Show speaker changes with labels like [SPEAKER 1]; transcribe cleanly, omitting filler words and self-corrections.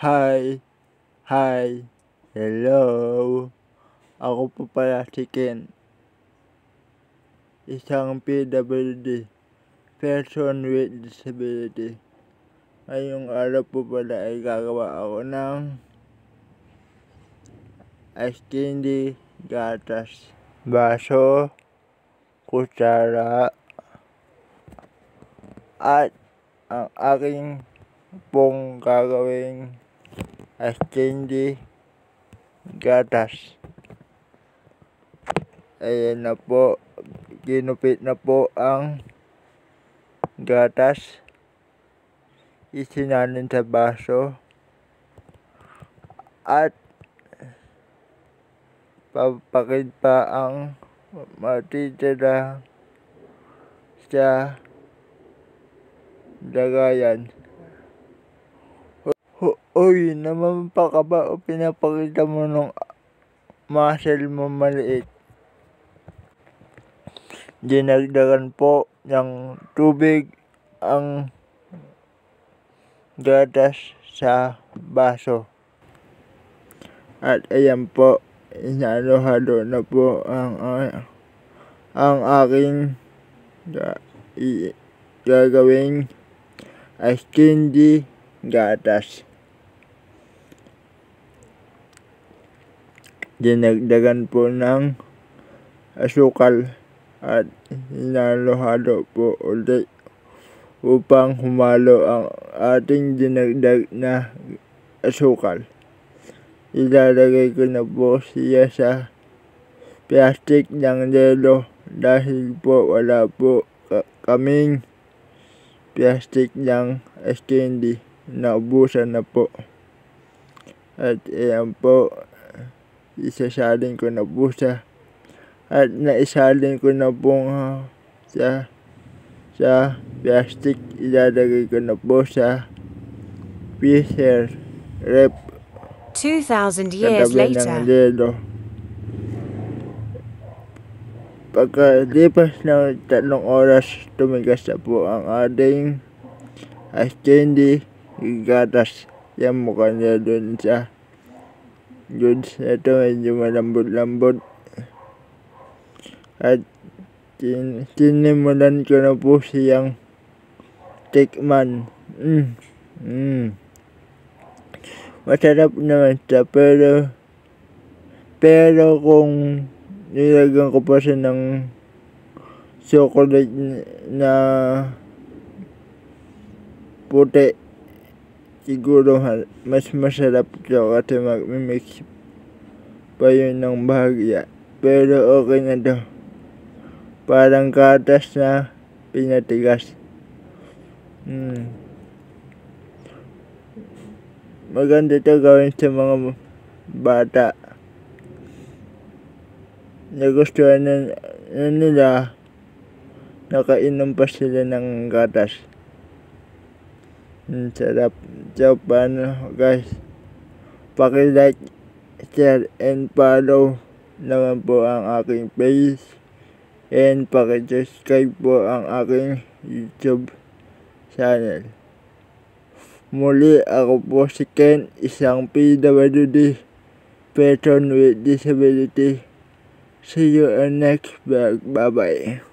[SPEAKER 1] Hi, hi, hello. Ako po pala si Ken, isang PWD, person with disability. Ngayong araw po pala ay gagawa ako ng ice candy, gatas, baso, kutsara, at ang aking pong gagawing ice candy, gatas. Ayan na po, ginupit na po ang gatas, isinalin sa baso, at papakid pa ang matitira sa lagayan. Uy, naman pa ka ba o pinapakita mo nung muscle mo maliit? Dinagdagan po ng tubig ang gatas sa baso. At ayan po, inalo-halo na po ang aking gagawing ice candy, gatas. Dinagdagan po ng asukal at hinalo-halo po ulit upang humalo ang ating dinagdag na asukal. Ilalagay ko na po siya sa plastic ng yelo dahil po wala po kaming plastic ng ice candy. Naubusan na po. At ayan po, isasalin ko na po siya. At naisalin ko na po sa plastic. Ilalagay ko na po sa freezer rep.
[SPEAKER 2] 2,000 years later.
[SPEAKER 1] Pagkalipas ng 3 oras, tumigas na po ang ating ice candy, gatas. Yan mukha niya dun sa goods. Ito medyo malambot-lambot. At sinimulan ko na po siyang tikman. Masarap naman siya, pero kung nilagyan ko pa siya ng chocolate na puti, siguro mas masarap siya kasi mag-mix pa yun ng bahagya. Pero okay na to. Parang gatas na pinatigas. Maganda ito gawin sa mga bata. Nagustuhan na nila, nakainom pa sila ng gatas. Sarap. So, paano guys? Paki-like, share, and follow naman po ang aking page. And paki-subscribe po ang aking YouTube channel. Muli, ako po si Ken, isang PWD, person with disability. See you in next vlog. Bye-bye.